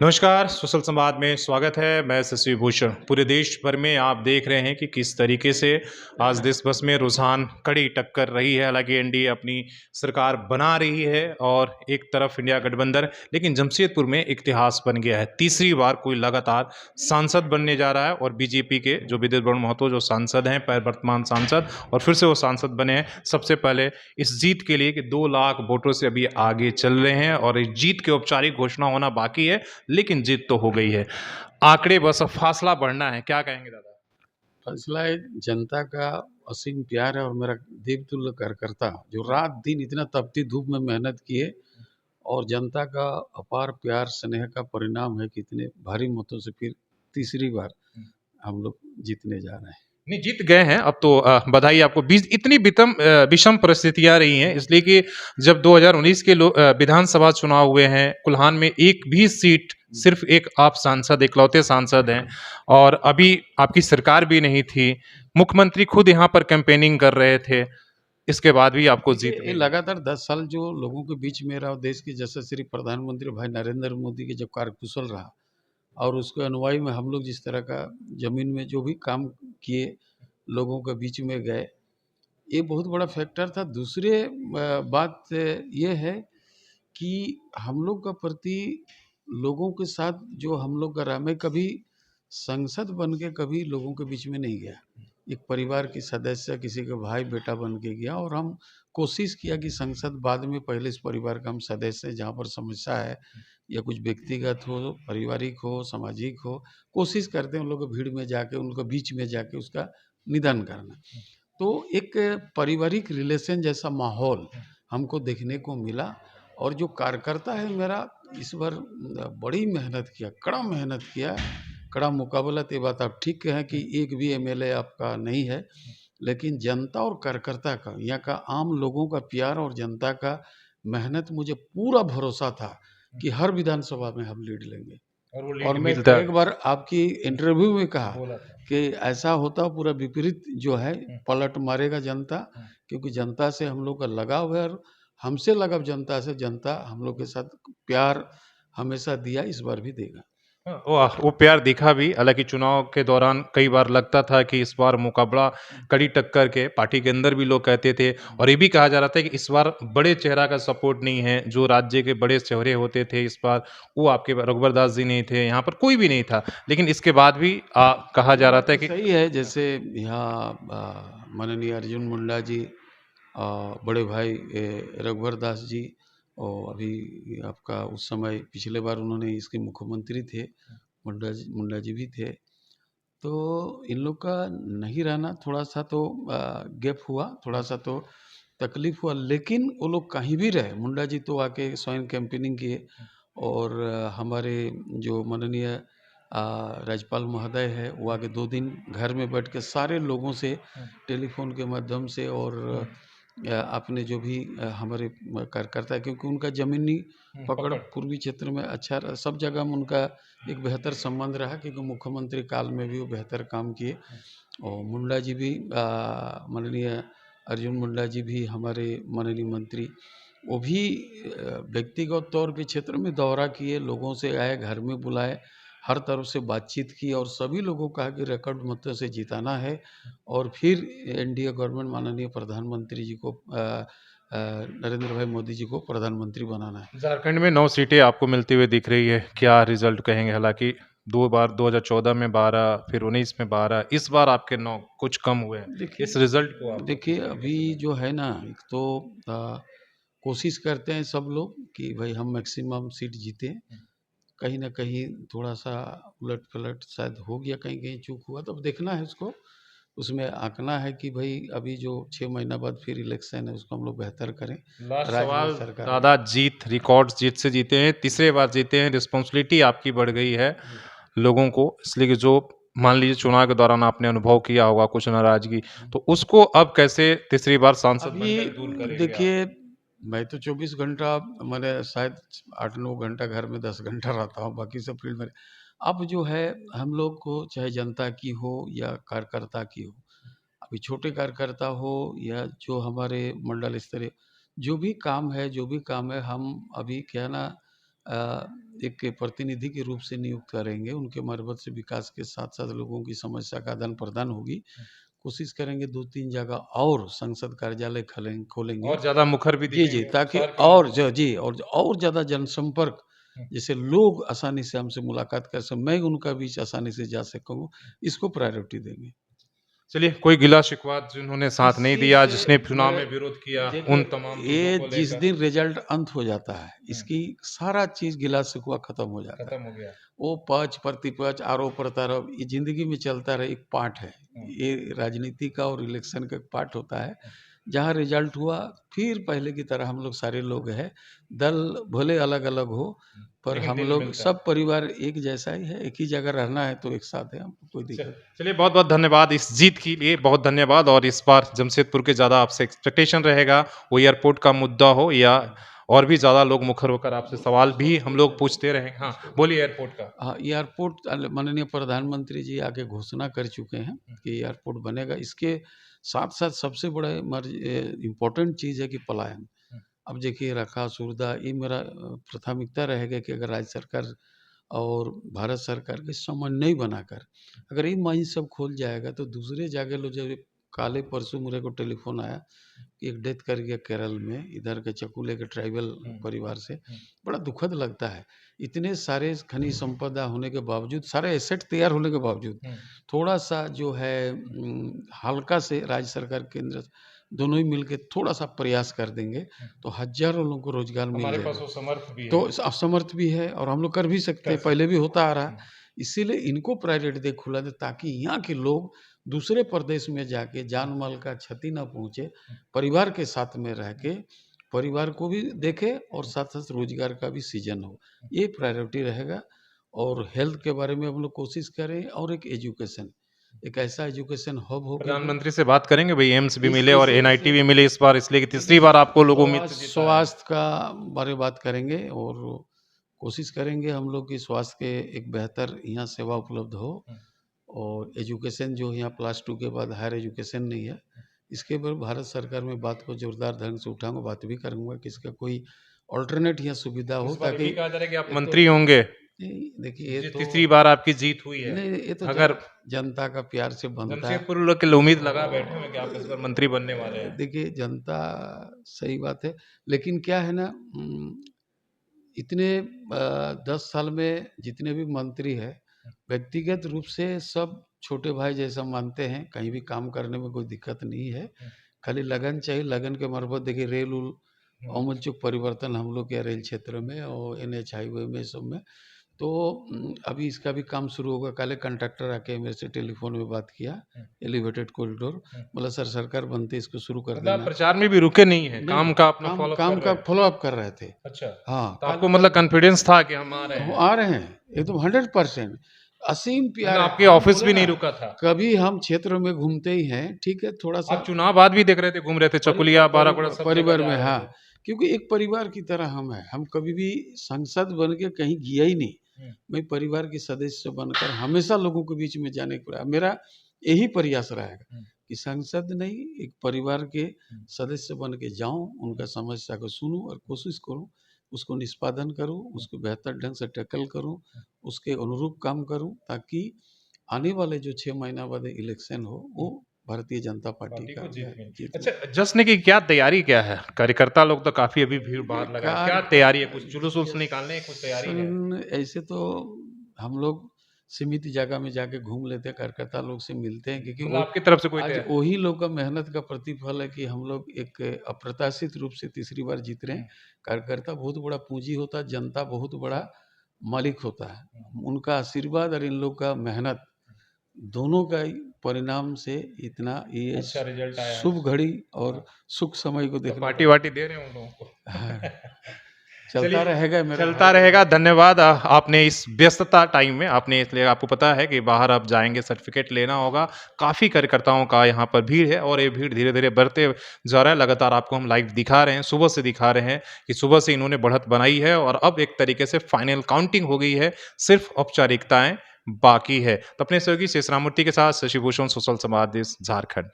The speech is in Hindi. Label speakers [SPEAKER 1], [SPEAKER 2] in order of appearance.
[SPEAKER 1] नमस्कार, सोशल संवाद में स्वागत है। मैं शशि भूषण। पूरे देश भर में आप देख रहे हैं कि किस तरीके से आज देश भर में रुझान कड़ी टक्कर रही है। हालाँकि एनडीए अपनी सरकार बना रही है और एक तरफ इंडिया गठबंधन, लेकिन जमशेदपुर में इतिहास बन गया है। तीसरी बार कोई लगातार सांसद बनने जा रहा है और बीजेपी के जो विद्युत बरण महतो जो सांसद हैं, वर्तमान सांसद और फिर से वो सांसद बने हैं। सबसे पहले इस जीत के लिए कि 2 लाख वोटों से अभी आगे चल रहे हैं और इस जीत की औपचारिक घोषणा होना बाकी है, लेकिन जीत तो हो गई है। आंकड़े बस अब फासला बढ़ना है। क्या कहेंगे दादा?
[SPEAKER 2] फैसला है जनता का असीम प्यार है और मेरा देवतुल्य कार्यकर्ता जो रात दिन इतना तपती धूप में मेहनत किए और जनता का अपार प्यार स्नेह का परिणाम है कि इतने भारी मतों से फिर तीसरी बार हम लोग जीतने जा रहे हैं।
[SPEAKER 1] नहीं, जीत गए हैं। अब तो बधाई आपको। इतनी विषम परिस्थितियां रही हैं, इसलिए कि जब 2019 के विधानसभा चुनाव हुए हैं, कुल्हान में एक भी सीट सिर्फ एक आप सांसद, इकलौते सांसद हैं और अभी आपकी सरकार भी नहीं थी। मुख्यमंत्री खुद यहाँ पर कैंपेनिंग कर रहे थे, इसके बाद भी आपको
[SPEAKER 2] देखिए,
[SPEAKER 1] जीत
[SPEAKER 2] ये
[SPEAKER 1] मिली।
[SPEAKER 2] लगातार 10 साल जो लोगों के बीच में रहा और देश के यशस्वी प्रधानमंत्री भाई नरेंद्र मोदी के जब कार्यकुशल रहा और उसके अनुयायी में हम लोग जिस तरह का जमीन में जो भी काम किए, लोगों के बीच में गए, ये बहुत बड़ा फैक्टर था। दूसरे बात ये है कि हम लोग का प्रति लोगों के साथ जो हम लोग का रहा, मैं कभी संसद बन के कभी लोगों के बीच में नहीं गया। एक परिवार की सदस्य, किसी का भाई बेटा बन के गया और हम कोशिश किया कि संसद बाद में, पहले इस परिवार का हम सदस्य हैं, जहाँ पर समस्या है या कुछ व्यक्तिगत हो, पारिवारिक हो, सामाजिक हो, कोशिश करते हैं उन लोगों की भीड़ में जाके, उनके बीच में जाके उसका निदान करना। तो एक पारिवारिक रिलेशन जैसा माहौल हमको देखने को मिला और जो कार्यकर्ता है मेरा इस बार बड़ी मेहनत किया, कड़ा मेहनत किया, कड़ा मुकाबला। तो ये बात आप ठीक कहें कि एक भी एमएलए आपका नहीं है, लेकिन जनता और कार्यकर्ता का, यहाँ का आम लोगों का प्यार और जनता का मेहनत, मुझे पूरा भरोसा था कि हर विधानसभा में हम लीड लेंगे।
[SPEAKER 1] और वो
[SPEAKER 2] और
[SPEAKER 1] लीड
[SPEAKER 2] मैं
[SPEAKER 1] मिलता
[SPEAKER 2] कई बार आपकी इंटरव्यू में कहा
[SPEAKER 1] बोला था।
[SPEAKER 2] कि ऐसा होता पूरा विपरीत जो है, पलट मारेगा जनता, क्योंकि जनता से हम लोग का लगाव है और हमसे लगाव जनता से, जनता हम लोग के साथ प्यार हमेशा दिया, इस बार भी देगा।
[SPEAKER 1] वो प्यार दिखा भी। हालाँकि चुनाव के दौरान कई बार लगता था कि इस बार मुकाबला कड़ी टक्कर के, पार्टी के अंदर भी लोग कहते थे और ये भी कहा जा रहा था कि इस बार बड़े चेहरा का सपोर्ट नहीं है। जो राज्य के बड़े चेहरे होते थे इस बार, वो आपके रघुवर दास जी नहीं थे, यहाँ पर कोई भी नहीं था। लेकिन इसके बाद भी कहा
[SPEAKER 2] ये
[SPEAKER 1] जा रहा
[SPEAKER 2] बात
[SPEAKER 1] था
[SPEAKER 2] तो
[SPEAKER 1] कि
[SPEAKER 2] सही है। जैसे यहाँ माननीय अर्जुन मुंडा जी, बड़े भाई रघुवर दास जी, और अभी आपका उस समय पिछले बार उन्होंने इसके मुख्यमंत्री थे, मुंडा जी भी थे। तो इन लोग का नहीं रहना थोड़ा सा तो गैप हुआ, थोड़ा सा तो तकलीफ हुआ, लेकिन वो लोग कहीं भी रहे, मुंडा जी तो आके स्वयं कैंपेनिंग किए और हमारे जो माननीय राज्यपाल महोदय है, वो आके 2 दिन घर में बैठ के सारे लोगों से टेलीफोन के माध्यम से और अपने जो भी हमारे कार्यकर्ता है, क्योंकि उनका ज़मीनी पकड़
[SPEAKER 1] पकड़।
[SPEAKER 2] पूर्वी क्षेत्र में अच्छा रहा, सब जगह में उनका एक बेहतर संबंध रहा, क्योंकि मुख्यमंत्री काल में भी वो बेहतर काम किए। और मुंडा जी भी माननीय अर्जुन मुंडा जी भी हमारे माननीय मंत्री, वो भी व्यक्तिगत तौर पे क्षेत्र में दौरा किए, लोगों से आए, घर में बुलाए, हर तरफ से बातचीत की और सभी लोगों को कहा कि रिकॉर्ड मतों से जिताना है और फिर एनडीए गवर्नमेंट माननीय प्रधानमंत्री जी को नरेंद्र भाई मोदी जी को प्रधानमंत्री बनाना है।
[SPEAKER 1] झारखंड में 9 सीटें आपको मिलती हुई दिख रही है। क्या रिजल्ट कहेंगे? हालाँकि 2 बार 2014 में 12, फिर 19 में 12, इस बार आपके 9 कुछ कम हुए हैं। इस रिजल्ट को
[SPEAKER 2] देखिए
[SPEAKER 1] आपको किस
[SPEAKER 2] देखिए
[SPEAKER 1] तरीके
[SPEAKER 2] अभी
[SPEAKER 1] से देख
[SPEAKER 2] जो है ना, एक तो कोशिश करते हैं सब लोग कि भाई हम मैक्सिमम सीट जीतें। कहीं न कहीं थोड़ा-सा उलट-पलट शायद हो गया, कहीं-कहीं चूक हुआ, तो अब देखना है उसको। उसमें आँकना है कि भई अभी जो 6 महीना बाद फिर इलेक्शन है, उसको हम लोग बेहतर करें,
[SPEAKER 1] लास्ट
[SPEAKER 2] राज्य में
[SPEAKER 1] सवाल
[SPEAKER 2] सरकार
[SPEAKER 1] दादा, जीत रिकॉर्ड्स जीत से जीते हैं, तीसरे बार जीते हैं, रिस्पॉन्सिबिलिटी आपकी बढ़ गई है लोगों को, इसलिए कि जो मान लीजिए चुनाव के दौरान आपने अनुभव किया होगा कुछ नाराज़गी, तो उसको अब कैसे तीसरी बार सांसद
[SPEAKER 2] अभी
[SPEAKER 1] बनकर दूर करेंगे आप?
[SPEAKER 2] देखिए, मैं तो 24 घंटा, मैंने शायद 8-9 घंटा घर में, 10 घंटा रहता हूँ, बाकी सब फील्ड में। अब जो है हम लोग को, चाहे जनता की हो या कार्यकर्ता की हो, अभी छोटे कार्यकर्ता हो या जो हमारे मंडल स्तरीय, जो भी काम है, हम अभी क्या है ना, एक प्रतिनिधि के रूप से नियुक्त करेंगे। उनके मार्फत से विकास के साथ-साथ लोगों की समस्या का आदान-प्रदान होगी। कोशिश करेंगे 2-3 जगह और संसद कार्यालय खोलेंगे।
[SPEAKER 1] और ज़्यादा मुखर भी
[SPEAKER 2] जी, जी,
[SPEAKER 1] दिखेंगे
[SPEAKER 2] ताकि
[SPEAKER 1] शहर के
[SPEAKER 2] और
[SPEAKER 1] लोगों
[SPEAKER 2] ज जी और ज़्यादा जनसंपर्क,
[SPEAKER 1] हुँ।
[SPEAKER 2] जैसे लोग आसानी से हमसे मुलाकात कर सकें, मैं उनका बीच आसानी से जा सकूँ, इसको प्रायोरिटी देंगे।
[SPEAKER 1] चलिए, कोई गिला-शिकवा जिन्होंने साथ नहीं
[SPEAKER 2] किसी
[SPEAKER 1] दिया,
[SPEAKER 2] से
[SPEAKER 1] जिसने चुनाव
[SPEAKER 2] मेरे
[SPEAKER 1] में विरोध किया,
[SPEAKER 2] देखिए,
[SPEAKER 1] उन तमाम मुद्दों
[SPEAKER 2] ये
[SPEAKER 1] को
[SPEAKER 2] जिस
[SPEAKER 1] लेकर
[SPEAKER 2] दिन रिजल्ट अंत हो जाता है,
[SPEAKER 1] हुँ,
[SPEAKER 2] इसकी सारा चीज़ गिला-शिकवा खत्म हो जाता है।
[SPEAKER 1] खत्म हो गया।
[SPEAKER 2] वो पक्ष-प्रतिपक्ष, आरोप-प्रत्यारोप, ये ज़िंदगी में चलता रहे, एक पार्ट है।
[SPEAKER 1] हुँ,
[SPEAKER 2] ये राजनीति का और इलेक्शन का एक पार्ट होता है।
[SPEAKER 1] हुँ,
[SPEAKER 2] जहाँ रिजल्ट हुआ, फिर पहले की तरह हम लोग सारे लोग हैं। दल भले अलग-अलग हो,
[SPEAKER 1] हुँ।
[SPEAKER 2] पर
[SPEAKER 1] लेकिन
[SPEAKER 2] हम
[SPEAKER 1] दिल
[SPEAKER 2] लोग
[SPEAKER 1] मिलता है।
[SPEAKER 2] सब परिवार एक जैसा ही है। एक ही जगह रहना है तो एक साथ है, हमको कोई
[SPEAKER 1] च
[SPEAKER 2] दिक्कत।
[SPEAKER 1] चलिए बहुत-बहुत धन्यवाद इस जीत के लिए, बहुत धन्यवाद और इस बार जमशेदपुर के ज़्यादा आपसे एक्सपेक्टेशन रहेगा, वो एयरपोर्ट का मुद्दा हो या और भी ज़्यादा लोग मुखर होकर आपसे सवाल भी हम लोग पूछते रहें। हाँ, बोलिए एयरपोर्ट का।
[SPEAKER 2] हाँ, एयरपोर्ट माननीय प्रधानमंत्री जी आके घोषणा कर चुके हैं
[SPEAKER 1] हुँ,
[SPEAKER 2] कि एयरपोर्ट बनेगा। इसके साथ-साथ सबसे बड़ा इम्पोर्टेंट चीज़ है कि पलायन।
[SPEAKER 1] हुँ,
[SPEAKER 2] अब देखिए, रखा सुविधा, ये मेरा प्राथमिकता रहेगा कि अगर राज्य सरकार और भारत सरकार के समन्वय बनाकर अगर ये माइन सब खोल जाएगा, तो दूसरे जगह लोग, जब काले परसों मेरे को टेलीफोन आया कि एक डेथ कर गया केरल में, इधर के चकुले के ट्राइबल
[SPEAKER 1] हुँ,
[SPEAKER 2] परिवार से।
[SPEAKER 1] हुँ,
[SPEAKER 2] बड़ा दुखद लगता है। इतने सारे खनिज संपदा होने के बावजूद, सारे एसेट तैयार होने के बावजूद,
[SPEAKER 1] हुँ,
[SPEAKER 2] थोड़ा-सा जो है
[SPEAKER 1] हुँ,
[SPEAKER 2] हल्का से राज्य सरकार, केंद्र दोनों ही मिलके थोड़ा-सा प्रयास कर देंगे,
[SPEAKER 1] हुँ।
[SPEAKER 2] तो हज़ारों लोगों को रोज़गार मिल
[SPEAKER 1] हमारे पास
[SPEAKER 2] जाएगा।
[SPEAKER 1] वो समर्थ भी
[SPEAKER 2] तो
[SPEAKER 1] है,
[SPEAKER 2] असमर्थ भी है और हम लोग कर भी सकते
[SPEAKER 1] कर
[SPEAKER 2] हैं, पहले
[SPEAKER 1] सकते
[SPEAKER 2] भी होता आ रहा है।
[SPEAKER 1] हुँ,
[SPEAKER 2] इसीलिए इनको प्रायोरिटी दे, खुला दे, ताकि यहाँ के लोग दूसरे प्रदेश में जाके जान-माल का क्षति ना पहुँचे,
[SPEAKER 1] हुँ।
[SPEAKER 2] परिवार के साथ में रह के परिवार को भी देखे और साथ-साथ रोज़गार का भी सृजन हो। ये प्रायोरिटी रहेगा। और हेल्थ के बारे में हम लोग कोशिश करें, और एक एजुकेशन, एक ऐसा एजुकेशन हब हो कि जो
[SPEAKER 1] प्रधानमंत्री से बात करेंगे भई एम्स भी
[SPEAKER 2] इस
[SPEAKER 1] मिले और एनआईटी भी मिले इस बार इसलिए कि तीसरी बार आपको लोग उम्मीद से जिताया है।
[SPEAKER 2] स्वास्थ्य का बारे बात करेंगे, और कोशिश करेंगे हम लोग कि स्वास्थ्य के एक बेहतर यहाँ सेवा उपलब्ध हो।
[SPEAKER 1] हुँ,
[SPEAKER 2] और एजुकेशन जो यहाँ +2 के बाद हायर एजुकेशन नहीं है, इसके ऊपर भारत सरकार में बात को जोरदार ढंग से उठाऊँगा, बात भी करूँगा कि इसका कोई अल्टरनेट यहाँ सुविधा हो,
[SPEAKER 1] इस बार ये
[SPEAKER 2] ताकि
[SPEAKER 1] भी कहा जा रहा है कि आप
[SPEAKER 2] एक तो
[SPEAKER 1] मंत्री होंगे,
[SPEAKER 2] नहीं, देखिए, ये
[SPEAKER 1] जी
[SPEAKER 2] तो
[SPEAKER 1] तीसरी बार आपकी जीत हुई है।
[SPEAKER 2] नहीं, ये तो
[SPEAKER 1] अगर
[SPEAKER 2] जनता का प्यार से बनता है।
[SPEAKER 1] जमशेदपुर लोग के लिए उम्मीद लगा बैठे हैं कि आप इस बार
[SPEAKER 2] और
[SPEAKER 1] मंत्री बनने वाले हैं।
[SPEAKER 2] देखिए, जनता, सही बात है, लेकिन क्या है ना, इतने 10 साल में जितने भी मंत्री हैं, व्यक्तिगत रूप से सब छोटे भाई जैसा मानते हैं, कहीं भी काम करने में कोई दिक्कत नहीं है।
[SPEAKER 1] हुँ,
[SPEAKER 2] खाली लगन चाहिए, लगन के मार्फत देखिए रेल-उल
[SPEAKER 1] हुँ।
[SPEAKER 2] आमूल-चूल परिवर्तन हम लोग के रेल क्षेत्र में और एनएच हाईवे में, सब में। तो अभी इसका भी काम शुरू होगा। कल एक कंट्रैक्टर आके मेरे से टेलीफ़ोन में बात किया,
[SPEAKER 1] हुँ,
[SPEAKER 2] एलिवेटेड कॉरिडोर।
[SPEAKER 1] हुँ।
[SPEAKER 2] बोला, सर सरकार बनते ही इसको शुरू कर
[SPEAKER 1] मतलब आप
[SPEAKER 2] देना।
[SPEAKER 1] प्रचार में भी रुके नहीं हैं,
[SPEAKER 2] नहीं,
[SPEAKER 1] काम का अपना
[SPEAKER 2] काम
[SPEAKER 1] फ़ॉलो अप
[SPEAKER 2] काम
[SPEAKER 1] कर
[SPEAKER 2] का
[SPEAKER 1] रहे हैं।
[SPEAKER 2] फ़ॉलो-अप कर रहे थे।
[SPEAKER 1] अच्छा,
[SPEAKER 2] हाँ,
[SPEAKER 1] तो
[SPEAKER 2] कल
[SPEAKER 1] आपको मतलब
[SPEAKER 2] कल
[SPEAKER 1] कॉन्फिडेंस था कि हम आ रहे
[SPEAKER 2] वो
[SPEAKER 1] हैं।
[SPEAKER 2] आ रहे हैं, एकदम 100%, असीम
[SPEAKER 1] मतलब
[SPEAKER 2] प्यार है।
[SPEAKER 1] आपके
[SPEAKER 2] हम
[SPEAKER 1] ऑफ़िस
[SPEAKER 2] बोले
[SPEAKER 1] भी
[SPEAKER 2] ना,
[SPEAKER 1] नहीं रुका था।
[SPEAKER 2] कभी हम क्षेत्र में घूमते ही हैं, ठीक है, थोड़ा-सा
[SPEAKER 1] आप चुनाव बाद भी देख रहे थे, घूम रहे थे, चकुलिया, बाराकोड़ा सब जगह
[SPEAKER 2] परिवार
[SPEAKER 1] जा
[SPEAKER 2] में,
[SPEAKER 1] रहे थे।
[SPEAKER 2] हाँ, क्योंकि एक परिवार की तरह हम हैं। हम कभी भी सांसद बन के कहीं गया ही नहीं।
[SPEAKER 1] हुँ,
[SPEAKER 2] मैं परिवार के सदस्य बनकर हमेशा लोगों के बीच में जाने का मेरा यही प्रयास रहेगा
[SPEAKER 1] हुँ,
[SPEAKER 2] कि सांसद नहीं, एक परिवार के
[SPEAKER 1] हुँ,
[SPEAKER 2] सदस्य बन के जाऊँ, उनका
[SPEAKER 1] हुँ,
[SPEAKER 2] समस्या को सुनूँ और कोशिश करूँ, उसको निष्पादन करूँ,
[SPEAKER 1] हुँ,
[SPEAKER 2] उसको बेहतर ढंग से टैकल करूँ,
[SPEAKER 1] हुँ,
[SPEAKER 2] उसके अनुरूप काम करूँ, ताकि आने वाले जो 6 महीना बाद इलेक्शन हो, वो
[SPEAKER 1] हुँ।
[SPEAKER 2] भारतीय जनता पार्टी
[SPEAKER 1] पार्टी
[SPEAKER 2] का
[SPEAKER 1] को जीत मिली।
[SPEAKER 2] जीत
[SPEAKER 1] अच्छा,
[SPEAKER 2] मिले।
[SPEAKER 1] जश्न की क्या तैयारी क्या है? कार्यकर्ता लोग तो काफ़ी अभी भीड़ बाहर लगा है।
[SPEAKER 2] कार
[SPEAKER 1] क्या तैयारी है? कुछ जुलूस-वुलूस निकालने की कुछ तैयारी है?
[SPEAKER 2] जश्न ऐसे तो हम लोग सीमित जगह में जाके घूम लेते हैं, कार्यकर्ता लोग से मिलते हैं, क्योंकि
[SPEAKER 1] मतलब
[SPEAKER 2] वो
[SPEAKER 1] आपकी तरफ से कोई
[SPEAKER 2] आज
[SPEAKER 1] तैया
[SPEAKER 2] वही लोग का मेहनत का प्रतिफल है कि हम लोग एक अप्रत्याशित रूप से तीसरी बार जीत रहे
[SPEAKER 1] हुँ,
[SPEAKER 2] हैं। कार्यकर्ता बहुत बड़ा पूंजी होता है, जनता बहुत बड़ा मालिक होता है।
[SPEAKER 1] हुँ,
[SPEAKER 2] उनका आशीर्वाद और इन लोग का मेहनत दोनों का ही परिणाम से इतना ये
[SPEAKER 1] अच्छा रिज़ल्ट आया है।
[SPEAKER 2] शुभ घड़ी
[SPEAKER 1] हाँ,
[SPEAKER 2] और सुख समय को
[SPEAKER 1] तो
[SPEAKER 2] देखना पड़ा।
[SPEAKER 1] पार्टी-वार्टी दे रहे हैं उन लोगों को।
[SPEAKER 2] हाँ, चलता
[SPEAKER 1] चलिए,
[SPEAKER 2] रहेगा मेरा
[SPEAKER 1] चलता
[SPEAKER 2] भाई।
[SPEAKER 1] रहेगा। धन्यवाद आपने इस व्यस्तता टाइम में आपने इसलिए आपको पता है कि बाहर आप जाएँगे सर्टिफ़िकेट लेना होगा। काफ़ी कार्यकर्ताओं का यहाँ पर भीड़ है और ये भीड़ धीरे-धीरे बढ़ते जा रहा है। लगातार आपको हम लाइव दिखा रहे हैं, सुबह से दिखा रहे हैं कि सुबह से इन्होंने बढ़त बनाई है और अब एक तरीके से फाइनल काउंटिंग हो गई है। सिर्फ़ औपचारिकताएँ बाकी है। तो अपने सहयोगी शेष राममूर्ति के साथ शशि भूषण, सोशल समादेश, झारखंड।